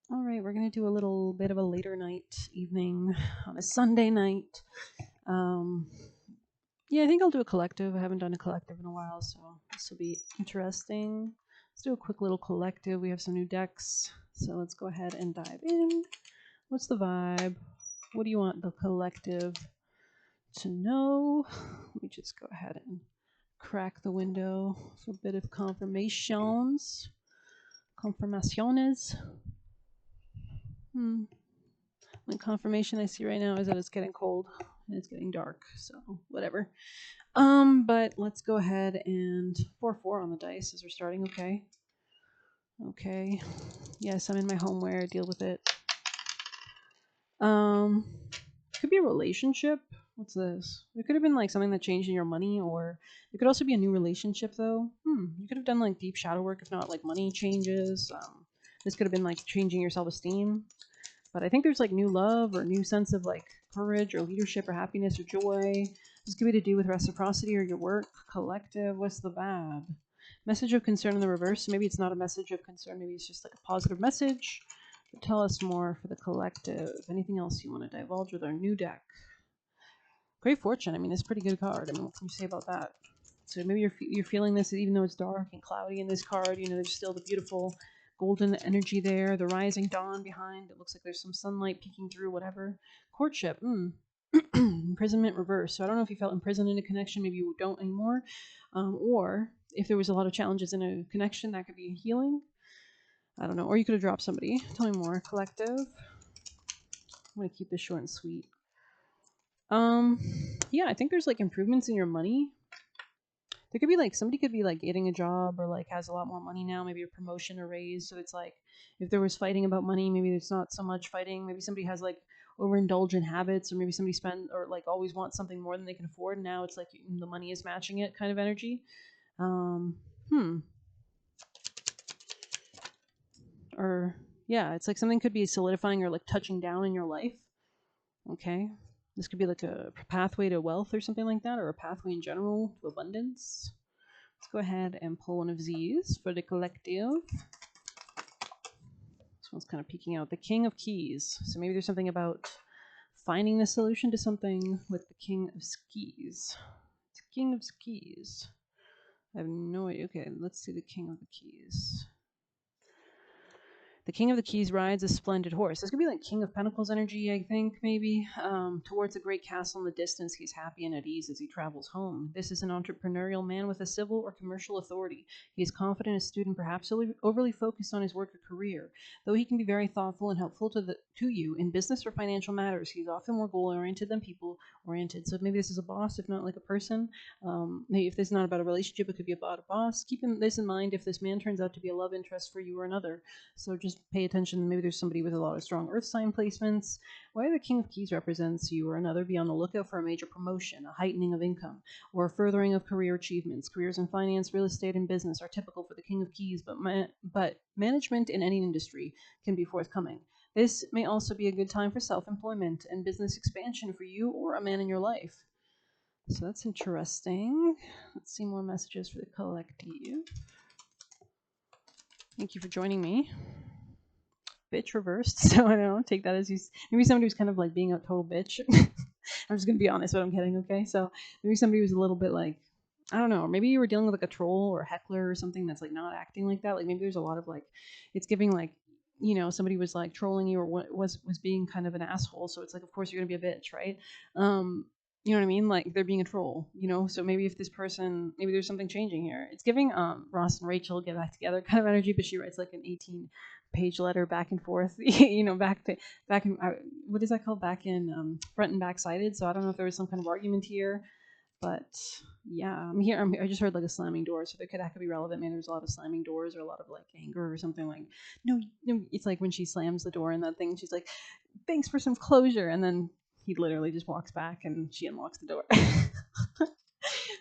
All right, we're gonna do a little bit of a later night evening on a Sunday night. Um, yeah, I think I'll do a collective. I haven't done a collective in a while, so this will be interesting. Let's do a quick little collective. We have some new decks, so let's go ahead and dive in. What's the vibe? What do you want the collective to know? Let me just go ahead and crack the window for a bit of confirmations. Confirmaciones. Hmm. The confirmation I see right now is that it's getting cold and it's getting dark, so whatever. But let's go ahead and 4-4 on the dice as we're starting. Okay. Okay. Yes, I'm in my homeware. Deal with it. Um, could be a relationship. What's this? It could have been like something that changed in your money, or it could also be a new relationship, though. You could have done like deep shadow work, if not like money changes. This could have been like changing your self esteem. But I think there's like new love or new sense of like courage or leadership or happiness or joy. This could be to do with reciprocity or your work, collective. What's the bad? Message of concern in the reverse. So maybe it's not a message of concern. Maybe it's just like a positive message. But tell us more for the collective. Anything else you want to divulge with our new deck? Great Fortune. I mean, it's a pretty good card. I mean, what can you say about that? So maybe you're feeling this even though it's dark and cloudy in this card. You know, there's still the beautiful golden energy there, the rising dawn behind. It looks like there's some sunlight peeking through, whatever. Courtship. Imprisonment reverse. So I don't know if you felt imprisoned in a connection. Maybe you don't anymore. Or if there was a lot of challenges in a connection, that could be healing. I don't know. Or you could have dropped somebody. Tell me more. Collective. I'm going to keep this short and sweet. Um, yeah, I think there's like improvements in your money. There could be like somebody could be like getting a job or like has a lot more money now, maybe a promotion or raise. So it's like if there was fighting about money, maybe there's not so much fighting. Maybe somebody has like overindulgent habits, or maybe somebody spend or like always wants something more than they can afford. And now it's like the money is matching it, kind of energy. Um, hmm. Or yeah, it's like something could be solidifying or like touching down in your life. Okay. This could be like a pathway to wealth or something like that, or a pathway in general to abundance. Let's go ahead and pull one of these for the collective. This one's kind of peeking out. The King of Keys. So maybe there's something about finding the solution to something with the King of Skis. It's King of Skis. I have no idea. Okay, let's see the King of the Keys. The King of the Keys rides a splendid horse. This could be like King of Pentacles energy, I think, maybe. Towards a great castle in the distance, he's happy and at ease as he travels home. This is an entrepreneurial man with a civil or commercial authority. He is confident, astute, and perhaps overly focused on his work or career. Though he can be very thoughtful and helpful to you in business or financial matters, he's often more goal-oriented than people-oriented. So maybe this is a boss, if not like a person. Maybe if this is not about a relationship, it could be about a boss. Keep this in mind if this man turns out to be a love interest for you or another. So just pay attention. Maybe there's somebody with a lot of strong earth sign placements. Why the King of Keys represents you or another, be on the lookout for a major promotion, a heightening of income, or a furthering of career achievements. Careers in finance, real estate, and business are typical for the King of Keys, but management in any industry can be forthcoming. This may also be a good time for self-employment and business expansion for you or a man in your life. So that's interesting. Let's see more messages for the collective. Thank you for joining me. Bitch reversed. So I don't know. Take that as you. Maybe somebody was kind of like being a total bitch. I'm just gonna be honest, what I'm getting. Okay, so maybe somebody was a little bit like, I don't know, or maybe you were dealing with like a troll or a heckler or something that's like not acting like that. Like maybe there's a lot of like, it's giving like, somebody was like trolling you or was being kind of an asshole. So it's like, of course you're gonna be a bitch, right? You know what I mean? Like they're being a troll, So maybe if this person, maybe there's something changing here. It's giving Ross and Rachel get back together kind of energy, but she writes like an 18-page letter back and forth, back in what is that called? Back in front and back sided. So I don't know if there was some kind of argument here, but yeah, I'm here. I just heard like a slamming door, so that could be relevant. Maybe there's a lot of slamming doors or a lot of like anger or something like. No, no, it's like when she slams the door and that thing. She's like, "Thanks for some closure," and then he literally just walks back and she unlocks the door.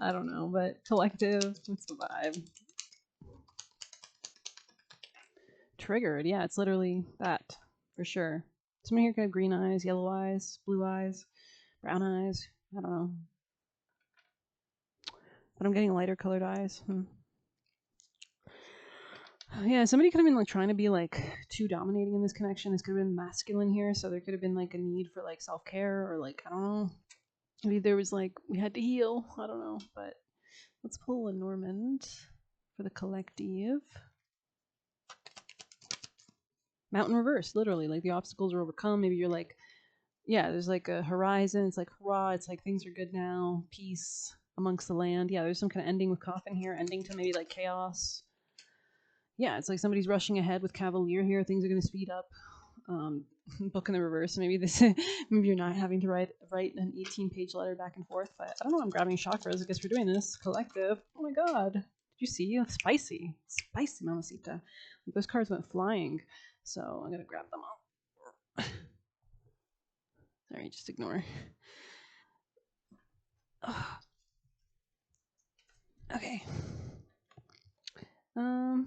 I don't know, but collective, what's the vibe? Triggered, yeah, it's literally that for sure. Someone here could have green eyes, yellow eyes, blue eyes, brown eyes. I don't know, but I'm getting lighter colored eyes. Yeah, somebody could have been like trying to be like too dominating in this connection. This could have been masculine here, so there could have been like a need for like self care or like I don't know. Maybe there was like we had to heal. I don't know, but let's pull a Normand for the collective. Mountain reverse, literally. Like the obstacles are overcome. Maybe you're like, yeah, there's like a horizon. It's like hurrah. It's like things are good now. Peace amongst the land. Yeah, there's some kind of ending with coffin here. Ending to maybe like chaos. Yeah, it's like somebody's rushing ahead with Cavalier here. Things are going to speed up. Um, book in the reverse. So maybe this, maybe you're not having to write an 18-page letter back and forth. But I don't know. I'm grabbing chakras. I guess we're doing this collective. Oh my god! Did you see? Spicy, spicy, mamacita. Like those cards went flying. So I'm gonna grab them all. Sorry, just ignore. Okay. Um,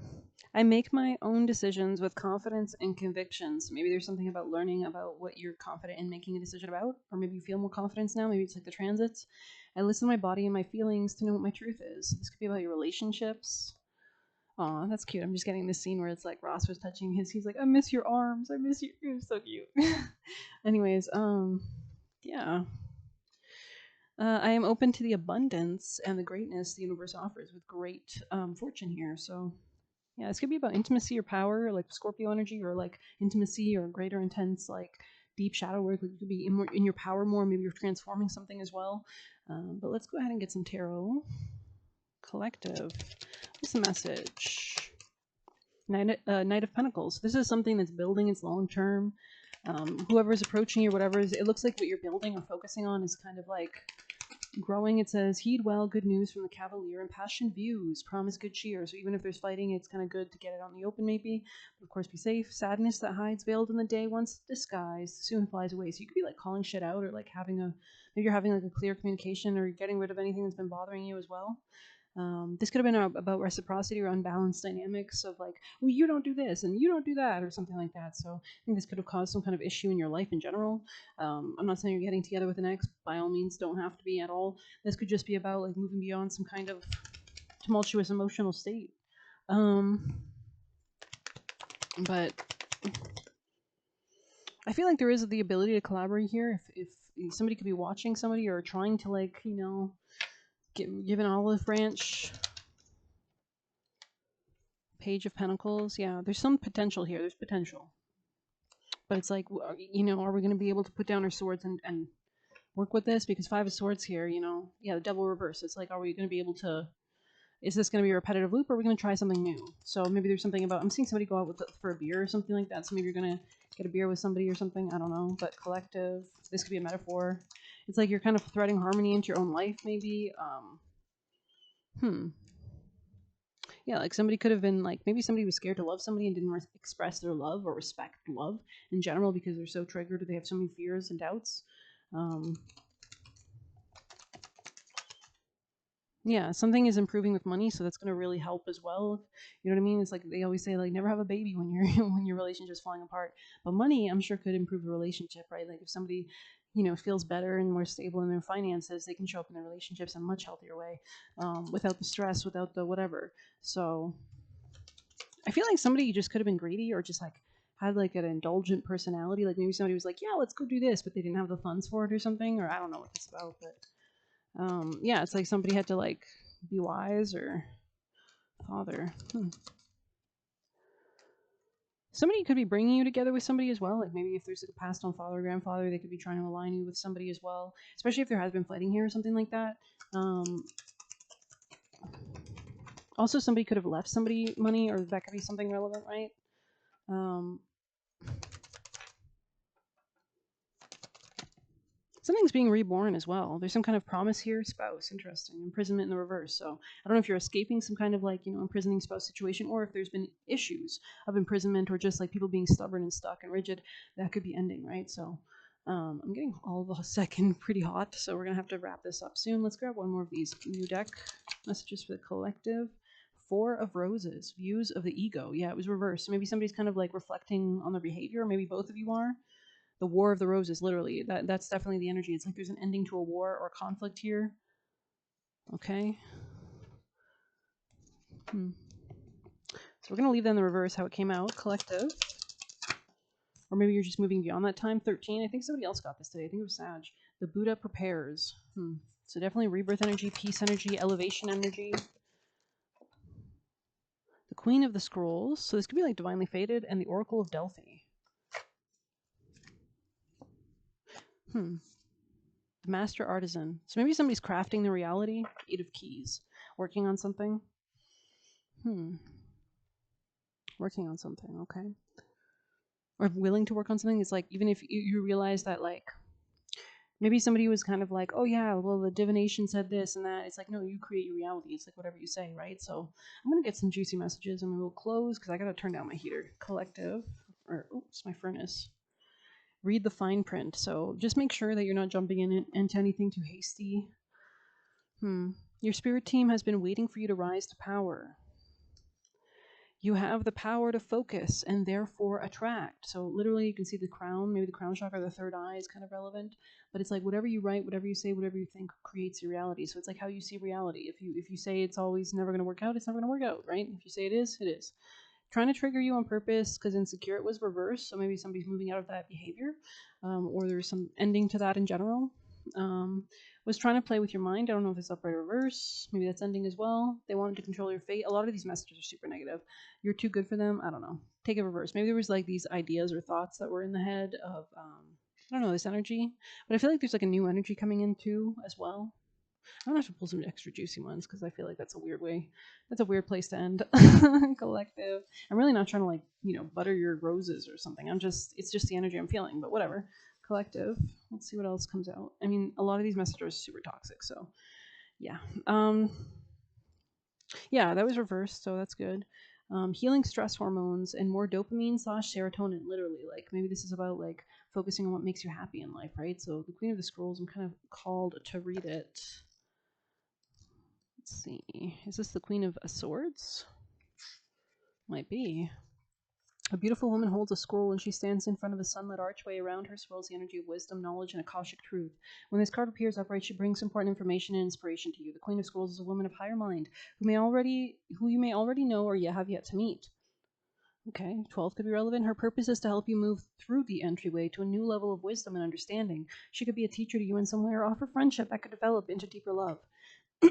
I make my own decisions with confidence and convictions. Maybe there's something about learning about what you're confident in making a decision about, or maybe you feel more confidence now. Maybe it's like the transits. I listen to my body and my feelings to know what my truth is. This could be about your relationships. Aw, that's cute. I'm just getting this scene where it's like Ross was touching his. He's like, I miss your arms. I miss you. You're so cute. Anyways, yeah. I am open to the abundance and the greatness the universe offers with great fortune here. So yeah, this could be about intimacy or power, like Scorpio energy, or like intimacy or greater intense, like deep shadow work. Like you could be in your power more. Maybe you're transforming something as well. But let's go ahead and get some tarot. Collective. What's the message? Knight of Pentacles. This is something that's building. It's long term. Whoever's approaching you, whatever, it looks like what you're building or focusing on is kind of like growing. It says, heed well, good news from the Cavalier, impassioned views, promise good cheer. So even if there's fighting, it's kind of good to get it on the open, maybe. But of course, be safe. Sadness that hides veiled in the day, once disguised, soon flies away. So you could be like calling shit out, or like maybe you're having like a clear communication, or getting rid of anything that's been bothering you as well. This could have been about reciprocity or unbalanced dynamics of like, well, you don't do this and you don't do that, or something like that. So I think this could have caused some kind of issue in your life in general. I'm not saying you're getting together with an ex. By all means, don't have to be at all. This could just be about like moving beyond some kind of tumultuous emotional state. But I feel like there is the ability to collaborate here. If somebody could be watching somebody or trying to like give an olive branch. Page of Pentacles. Yeah, there's some potential here. There's potential. But it's like, are we going to be able to put down our swords and work with this? Because Five of Swords here, yeah, the Devil reverse. It's like, are we going to be able to, is this going to be a repetitive loop, or are we going to try something new? So maybe there's something about, I'm seeing somebody go out for a beer or something like that. So maybe you're going to get a beer with somebody or something. I don't know. But collective, this could be a metaphor. It's like you're kind of threading harmony into your own life, maybe. Yeah, like somebody could have been like, maybe somebody was scared to love somebody and didn't express their love or respect love in general because they're so triggered or they have so many fears and doubts. Um, yeah, something is improving with money, so that's going to really help as well. You know what I mean? It's like they always say, like, never have a baby when you're when your relationship's falling apart. But money, I'm sure, could improve the relationship, right? Like if somebody, feels better and more stable in their finances, they can show up in their relationships in a much healthier way, without the stress, without the whatever. So I feel like somebody just could have been greedy or just like had like an indulgent personality. Like maybe somebody was like, yeah, let's go do this, but they didn't have the funds for it or something. Or I don't know what that's about, but yeah, it's like somebody had to like be wise or father. Somebody could be bringing you together with somebody as well. Like maybe if there's like a passed on father or grandfather, they could be trying to align you with somebody as well. Especially if there has been fighting here or something like that. Also, somebody could have left somebody money, or that could be something relevant, right? Something's being reborn as well. There's some kind of promise here. Spouse, interesting. Imprisonment in the reverse. So I don't know if you're escaping some kind of like, imprisoning spouse situation, or if there's been issues of imprisonment or just like people being stubborn and stuck and rigid. That could be ending, right? So I'm getting all of a second pretty hot. So we're going to have to wrap this up soon. Let's grab one more of these new deck messages for the collective. Four of Roses, views of the ego. Yeah, it was reversed. So maybe somebody's kind of like reflecting on their behavior. Maybe both of you are. The War of the Roses, literally. That's definitely the energy. It's like there's an ending to a war or a conflict here. Okay. Let's we're going to leave that in the reverse, how it came out. Collective. Or maybe you're just moving beyond that time. 13. I think somebody else got this today. I think it was Sag. The Buddha prepares. So definitely rebirth energy, peace energy, elevation energy. The Queen of the Scrolls. So this could be like Divinely Fated, and the Oracle of Delphi. The Master Artisan. So maybe somebody's crafting the reality. 8 of Keys. Working on something. Working on something, okay. Or willing to work on something. It's like, even if you realize that, like, maybe somebody was kind of like, oh yeah, well, the divination said this and that. It's like, no, you create your reality. It's like whatever you say, right? So I'm going to get some juicy messages and we'll close because I got to turn down my heater. Collective. Or, oops, my furnace. Read the fine print. So just make sure that you're not jumping into anything too hasty. Your spirit team has been waiting for you to rise to power. You have the power to focus and therefore attract. So literally you can see the crown, maybe the crown chakra, the third eye is kind of relevant. But it's like whatever you write, whatever you say, whatever you think creates your reality. So it's like how you see reality. If you say it's always never going to work out, it's never going to work out, right? If you say it is, it is. Trying to trigger you on purpose because insecure it was reversed. So maybe somebody's moving out of that behavior, or there's some ending to that in general. Was trying to play with your mind. I don't know if it's upright or reverse. Maybe that's ending as well. They wanted to control your fate. A lot of these messages are super negative. You're too good for them. I don't know. Take a reverse. Maybe there was like these ideas or thoughts that were in the head of, I don't know, this energy. But I feel like there's like a new energy coming in too as well. I'm gonna have to pull some extra juicy ones because I feel like that's a weird way. That's a weird place to end. Collective. I'm really not trying to like, butter your roses or something. It's just the energy I'm feeling, but whatever. Collective. Let's see what else comes out. I mean, a lot of these messages are super toxic, so yeah. Yeah, that was reversed, so that's good. Healing stress hormones and more dopamine / serotonin, literally. Like maybe this is about like focusing on what makes you happy in life, right? So the Queen of the Scrolls, I'm kind of called to read it. Let's see. Is this the Queen of Swords? Might be. A beautiful woman holds a scroll and she stands in front of a sunlit archway. Around her swirls the energy of wisdom, knowledge, and Akashic truth. When this card appears upright, she brings important information and inspiration to you. The Queen of Scrolls is a woman of higher mind who you may already know or have yet to meet. Okay, 12 could be relevant. Her purpose is to help you move through the entryway to a new level of wisdom and understanding. She could be a teacher to you in some way or offer friendship that could develop into deeper love.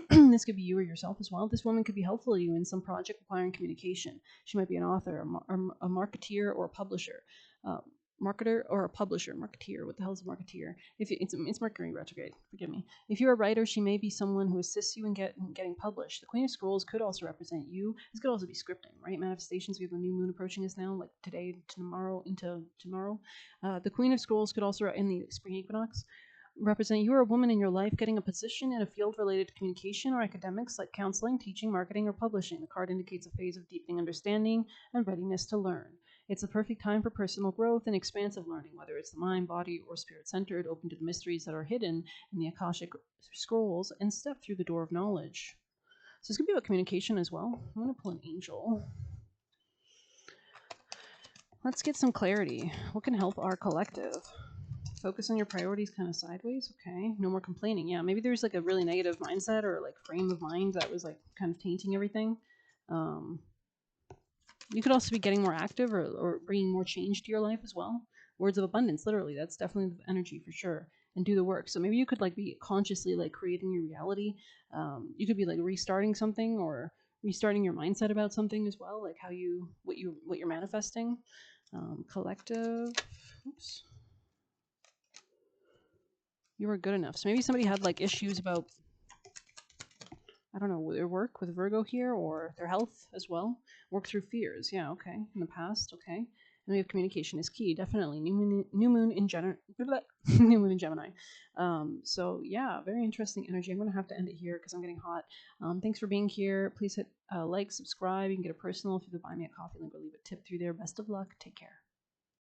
This could be you or yourself as well. This woman could be helpful to you in some project requiring communication. She might be an author, a marketeer, or a publisher. Marketer or a publisher. Marketeer. What the hell is a marketeer? It's Mercury retrograde. Forgive me. If you're a writer, she may be someone who assists you in getting published. The Queen of Scrolls could also represent you. This could also be scripting, right? Manifestations. We have a new moon approaching us now, like today, tomorrow, into tomorrow. The Queen of Scrolls could also, in the spring equinox, represent you or a woman in your life getting a position in a field related to communication or academics like counseling, teaching, marketing, or publishing. The card indicates a phase of deepening understanding and readiness to learn. It's the perfect time for personal growth and expansive learning, whether it's the mind, body, or spirit-centered, open to the mysteries that are hidden in the Akashic scrolls, and step through the door of knowledge. So it's going to be about communication as well. I'm going to pull an angel. Let's get some clarity. What can help our collective? Focus on your priorities kind of sideways. Okay. No more complaining. Yeah, maybe there's like a really negative mindset or like frame of mind that was like kind of tainting everything. You could also be getting more active or bringing more change to your life as well. Words of abundance, literally. That's definitely the energy for sure. And do the work. So maybe you could like be consciously like creating your reality. You could be like restarting something or restarting your mindset about something as well, like what you're manifesting. Collective. Oops. You were good enough. So maybe somebody had like issues about, I don't know, their work with Virgo here or their health as well. Work through fears. Yeah, okay. In the past, okay. And we have communication is key. Definitely. New moon in New moon in Gemini. So yeah, very interesting energy. I'm going to have to end it here because I'm getting hot. Thanks for being here. Please hit like, subscribe. You can get a personal through the Buy Me a Coffee link or leave a tip through there. Best of luck. Take care.